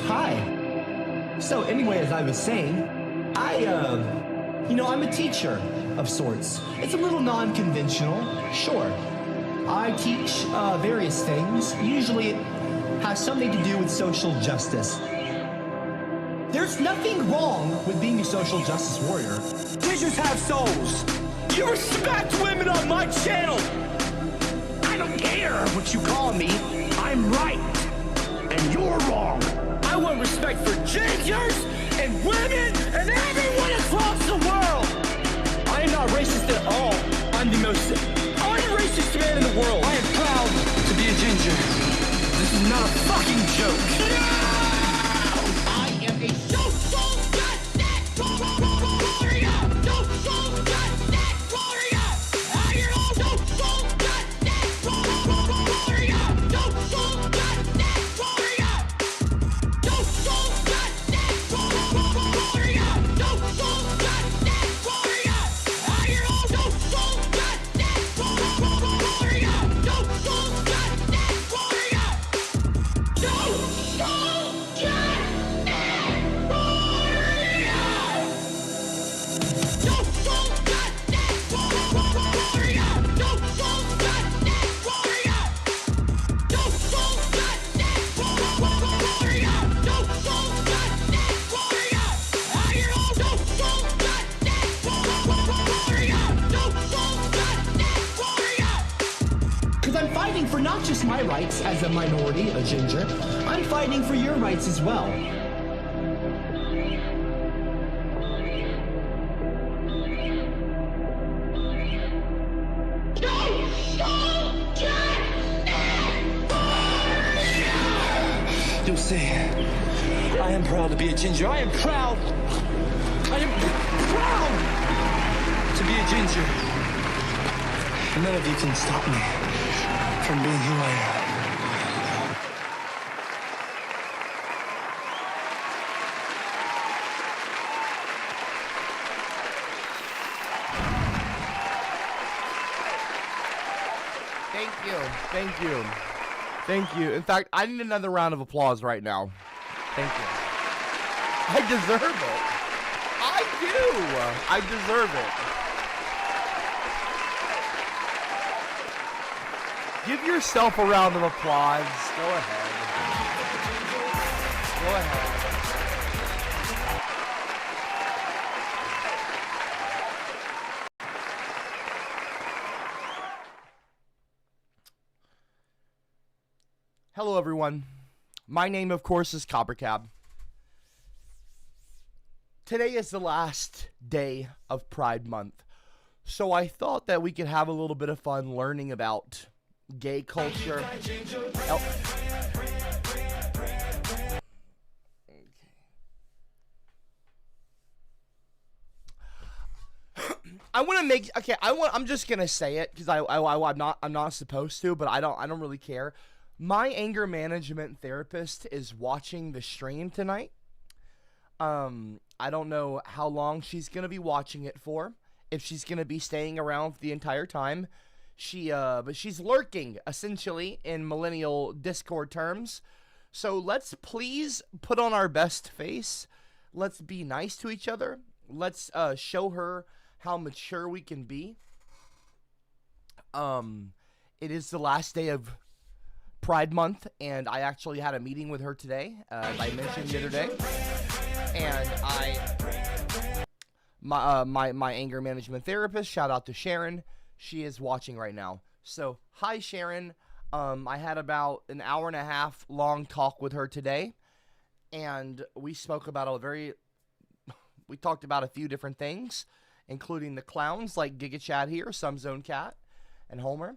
Hi. So anyway, as I was saying, I'm a teacher of sorts. It's a little non-conventional, sure. I teach various things. Usually it has something to do with social justice. There's nothing wrong with being a social justice warrior. Wizards have souls. You respect women on my channel. I don't care what you call me. I'm right. And you're wrong. I want respect for gingers and women and everyone across the world. I am not racist at all. I'm the most unracist man in the world. I am proud to be a ginger. This is not a fucking joke. No! I am a social justice warrior. Social justice warrior. I am a social justice warrior. Social justice warrior. Social justice warrior. Social justice warrior. I am a social justice warrior. Social justice warrior. Because I'm fighting for not just my rights as a minority, a ginger, I'm fighting for your rights as well. You'll see, I am proud to be a ginger. I am proud to be a ginger. And none of you can stop me from being who I am. Thank you. Thank you. In fact, I need another round of applause right now. Thank you. I deserve it. I do. I deserve it. Give yourself a round of applause. Go ahead. Go ahead. Hello, everyone. My name, of course, is CopperCab. Today is the last day of Pride Month, so I thought that we could have a little bit of fun learning about gay culture. I'm just gonna say it because I'm not supposed to, but I don't really care. My anger management therapist is watching the stream tonight. I don't know how long she's going to be watching it for, if she's going to be staying around the entire time. But she's lurking, essentially, in millennial Discord terms. So let's please put on our best face. Let's be nice to each other. Let's show her how mature we can be. It is the last day of Pride Month, and I actually had a meeting with her today, as I mentioned the other day, and my anger management therapist, shout out to Sharon, she is watching right now. So, hi Sharon, I had about an hour and a half long talk with her today, and we spoke about we talked about a few different things, including the clowns like Giga Chad here, Zone Cat, and Homer.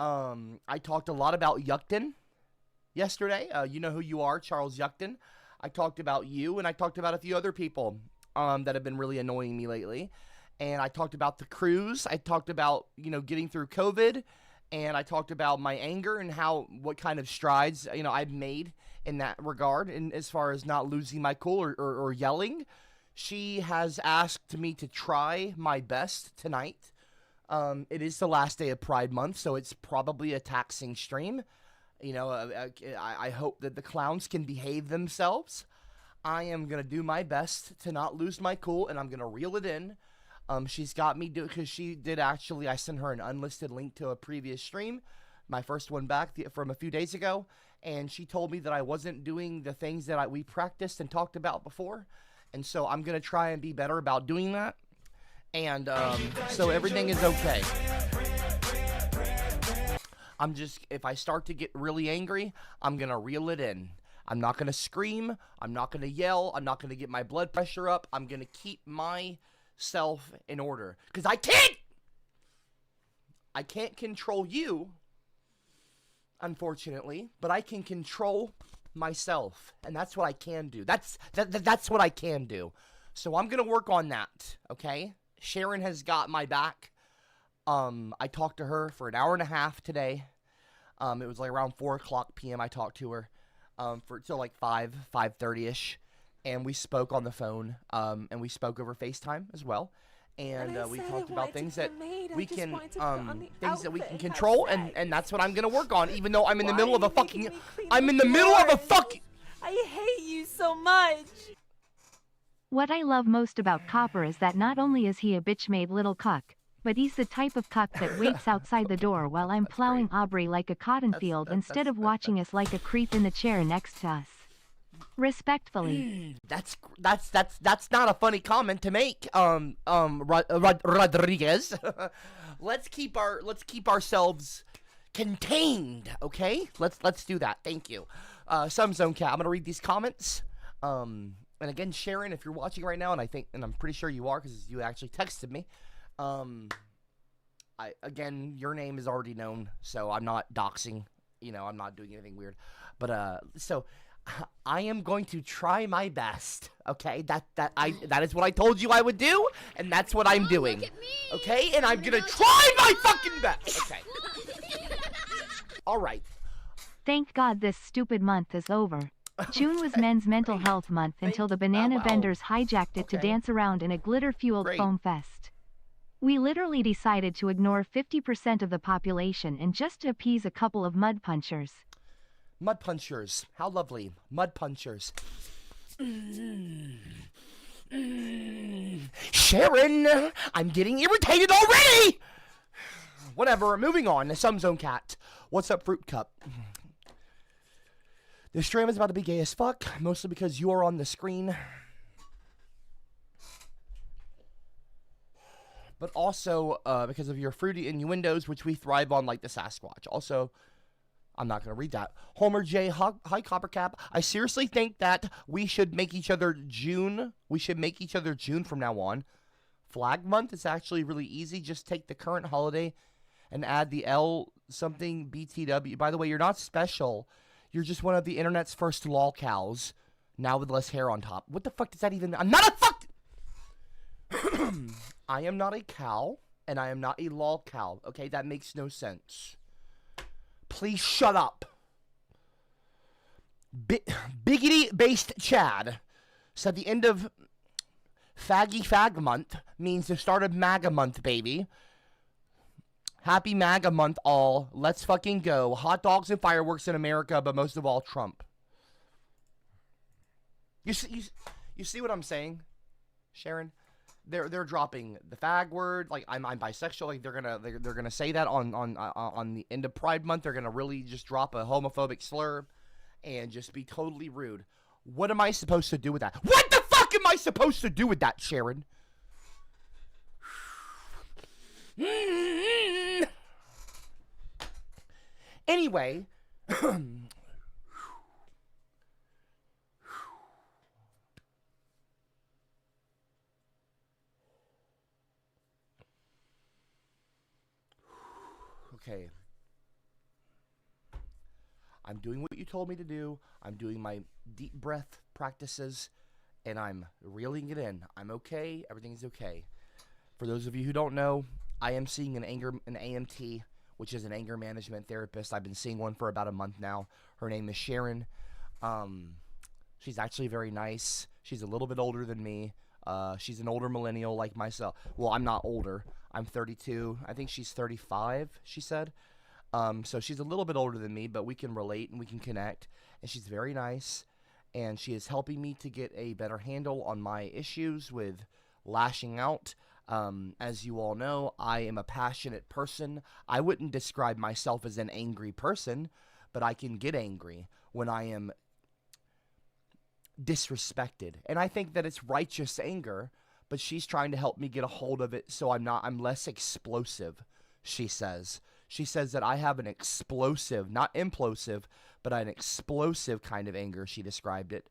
I talked a lot about Yuckton yesterday. You know who you are, Charles Yuckton. I talked about you, and I talked about a few other people that have been really annoying me lately. And I talked about the cruise. I talked about, getting through COVID. And I talked about my anger and what kind of strides, I've made in that regard. And as far as not losing my cool or yelling, she has asked me to try my best tonight. It is the last day of Pride Month, so it's probably a taxing stream. You know, I hope that the clowns can behave themselves. I am going to do my best to not lose my cool, and I'm going to reel it in. She's got me because she did actually, I sent her an unlisted link to a previous stream, my first one back from a few days ago, and she told me that I wasn't doing the things that we practiced and talked about before, and so I'm going to try and be better about doing that, and so everything is okay. If I start to get really angry, I'm going to reel it in. I'm not going to scream. I'm not going to yell. I'm not going to get my blood pressure up. I'm going to keep myself in order. Because I can't control you, unfortunately, but I can control myself. And that's what I can do. That's what I can do. So I'm going to work on that, okay? Sharon has got my back. I talked to her for an hour and a half today. It was like around 4 o'clock p.m. I talked to her. Till like 5:30ish, and we spoke on the phone, and we spoke over FaceTime as well, and we talked about things that we can control, and that's what I'm gonna work on, even though I'm in the middle of a fucking, I hate you so much. What I love most about Copper is that not only is he a bitch-made little cuck, but he's the type of cuck that waits outside the door while I'm plowing Aubrey like a cotton field instead of watching us like a creep in the chair next to us. Respectfully. That's not a funny comment to make, Rodriguez. Let's keep ourselves contained, okay? Let's do that. Thank you. Some Zone Cat. I'm gonna read these comments. And again, Sharon, if you're watching right now, and I'm pretty sure you are because you actually texted me. Again, your name is already known, so I'm not doxing, you know, I'm not doing anything weird, but, so, I am going to try my best, okay, that is what I told you I would do, and that's what I'm doing, okay, and I'm gonna try my fucking best, okay, alright. Thank God this stupid month is over. June was Men's Mental Health Month until the banana vendors hijacked it to dance around in a glitter-fueled foam fest. We literally decided to ignore 50% of the population and just to appease a couple of mud punchers. Mud punchers. How lovely. Mud punchers. Sharon! I'm getting irritated already! Whatever, moving on. Some Zone Cat. What's up, Fruit Cup? This stream is about to be gay as fuck, mostly because you are on the screen. But also because of your fruity innuendos, which we thrive on like the Sasquatch. Also, I'm not going to read that. Homer J. Hi, CopperCab. I seriously think that we should make each other June. We should make each other June from now on. Flag Month is actually really easy. Just take the current holiday and add the L something BTW. By the way, you're not special. You're just one of the internet's first lol cows. Now with less hair on top. What the fuck does that even... I'm not a fuck... I am not a cow, and I am not a lol cow. Okay, that makes no sense. Please shut up. Biggity-based Chad said the end of Faggy Fag Month means the start of MAGA Month, baby. Happy MAGA Month, all. Let's fucking go. Hot dogs and fireworks in America, but most of all, Trump. You see what I'm saying, Sharon? They're dropping the fag word, like I'm bisexual, like they're gonna say that on the end of Pride Month. They're gonna really just drop a homophobic slur and just be totally rude. What am I supposed to do with that? What the fuck am I supposed to do with that, Sharon? Anyway, okay. I'm doing what you told me to do. I'm doing my deep breath practices, and I'm reeling it in. I'm okay. Everything's okay. For those of you who don't know, I am seeing an AMT, which is an anger management therapist. I've been seeing one for about a month now. Her name is Sharon. She's actually very nice. She's a little bit older than me. She's an older millennial like myself. Well, I'm not older. I'm 32. I think she's 35, she said. So she's a little bit older than me, but we can relate and we can connect. And she's very nice. And she is helping me to get a better handle on my issues with lashing out. As you all know, I am a passionate person. I wouldn't describe myself as an angry person, but I can get angry when I am disrespected. And I think that it's righteous anger, but she's trying to help me get a hold of it so I'm less explosive, she says. She says that I have an explosive, not implosive, but an explosive kind of anger, she described it.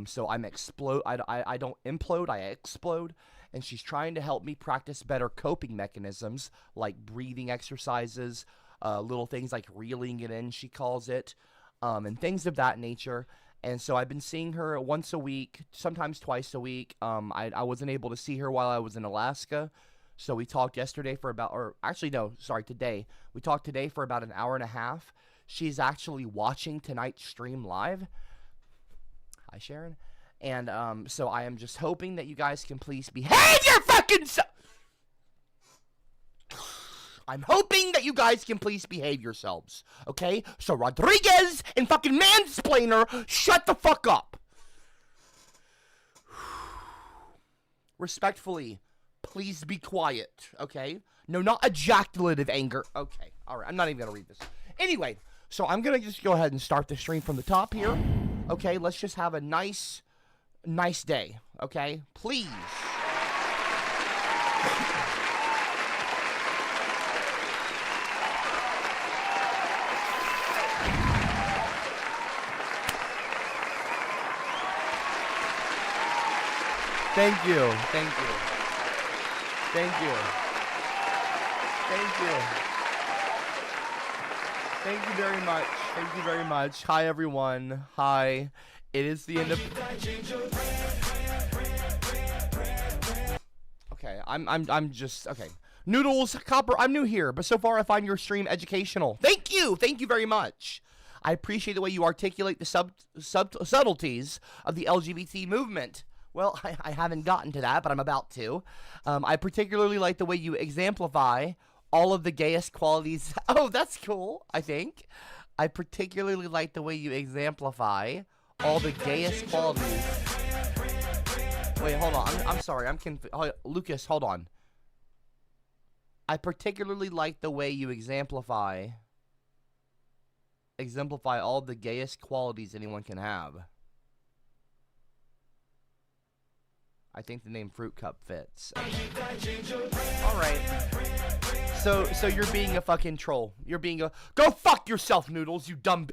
So I don't implode, I explode. And she's trying to help me practice better coping mechanisms, like breathing exercises, little things like reeling it in, she calls it, and things of that nature. And so I've been seeing her once a week, sometimes twice a week. I wasn't able to see her while I was in Alaska. So we talked yesterday for about, or actually, no, sorry, today. We talked today for about an hour and a half. She's actually watching tonight's stream live. Hi, Sharon. And so I am just hoping that you guys can please behave your fucking self. I'm hoping that you guys can please behave yourselves, okay? So Rodriguez and fucking Mansplainer, shut the fuck up. Respectfully, please be quiet, okay? No, not ejaculative anger. Okay, all right, I'm not even gonna read this. Anyway, so I'm gonna just go ahead and start the stream from the top here. Okay, let's just have a nice day, okay? Please. Thank you. Thank you. Thank you. Thank you. Thank you very much. Thank you very much. Hi, everyone. Hi. It is the end of... Okay, I'm just... Okay. Noodles, Copper, I'm new here, but so far I find your stream educational. Thank you! Thank you very much. I appreciate the way you articulate the subtleties of the LGBT movement. Well, I haven't gotten to that, but I'm about to. I particularly like the way you exemplify all of the gayest qualities. Oh, that's cool, I think. I particularly like the way you exemplify all the gayest qualities. Wait, hold on. I'm sorry. I'm confused. Lucas, hold on. I particularly like the way you exemplify all the gayest qualities anyone can have. I think the name Fruit Cup fits. All right. So you're being a fucking troll. You're being a... Go fuck yourself, Noodles, you dumb...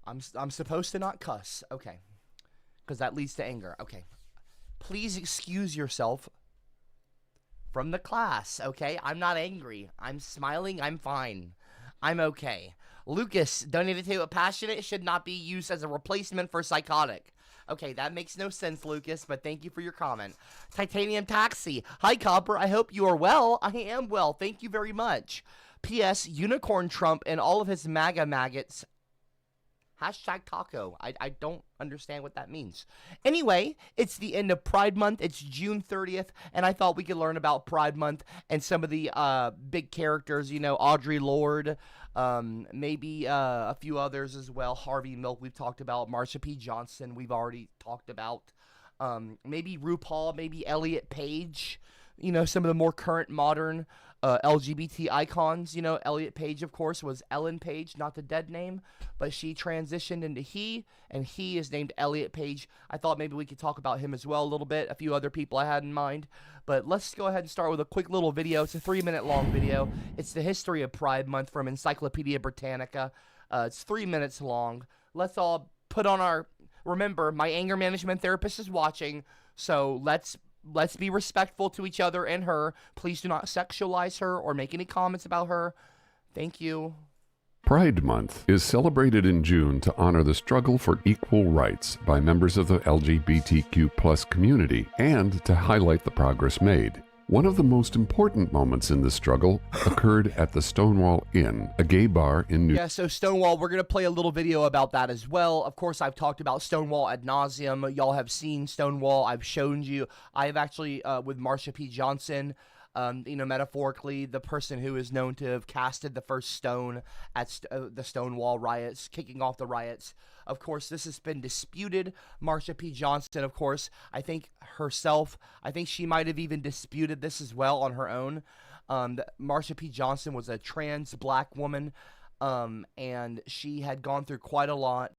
I'm supposed to not cuss. Okay. Because that leads to anger. Okay. Please excuse yourself from the class, okay? I'm not angry. I'm smiling. I'm fine. I'm okay. Lucas, donated to passionate should not be used as a replacement for psychotic. Okay, that makes no sense, Lucas, but thank you for your comment. Titanium Taxi. Hi, Copper. I hope you are well. I am well. Thank you very much. P.S. Unicorn Trump and all of his MAGA maggots. Hashtag taco. I don't understand what that means. Anyway, it's the end of Pride Month. It's June 30th, and I thought we could learn about Pride Month and some of the big characters, you know, Audre Lorde, maybe a few others as well. Harvey Milk, we've talked about. Marsha P. Johnson, we've already talked about. Maybe RuPaul, maybe Elliot Page, you know, some of the more current modern LGBT icons. You know, Elliot Page, of course, was Ellen Page, not the dead name, but she transitioned into he, and he is named Elliot Page. I thought maybe we could talk about him as well a little bit, a few other people I had in mind. But let's go ahead and start with a quick little video. It's a 3-minute long video. It's the history of Pride Month from Encyclopedia Britannica. It's 3 minutes long. Let's all put on our... Remember, my anger management therapist is watching, so let's be respectful to each other and her. Please do not sexualize her or make any comments about her. Thank you. Pride Month is celebrated in June to honor the struggle for equal rights by members of the LGBTQ+ community and to highlight the progress made. One of the most important moments in this struggle occurred at the Stonewall Inn, a gay bar in New York. Yeah, so Stonewall, we're going to play a little video about that as well. Of course, I've talked about Stonewall ad nauseum. Y'all have seen Stonewall. I've shown you. I have actually, with Marsha P. Johnson, metaphorically, the person who is known to have casted the first stone at the Stonewall riots, kicking off the riots. Of course, this has been disputed. Marsha P. Johnson, of course, I think she might have even disputed this as well on her own. Marsha P. Johnson was a trans black woman, and she had gone through quite a lot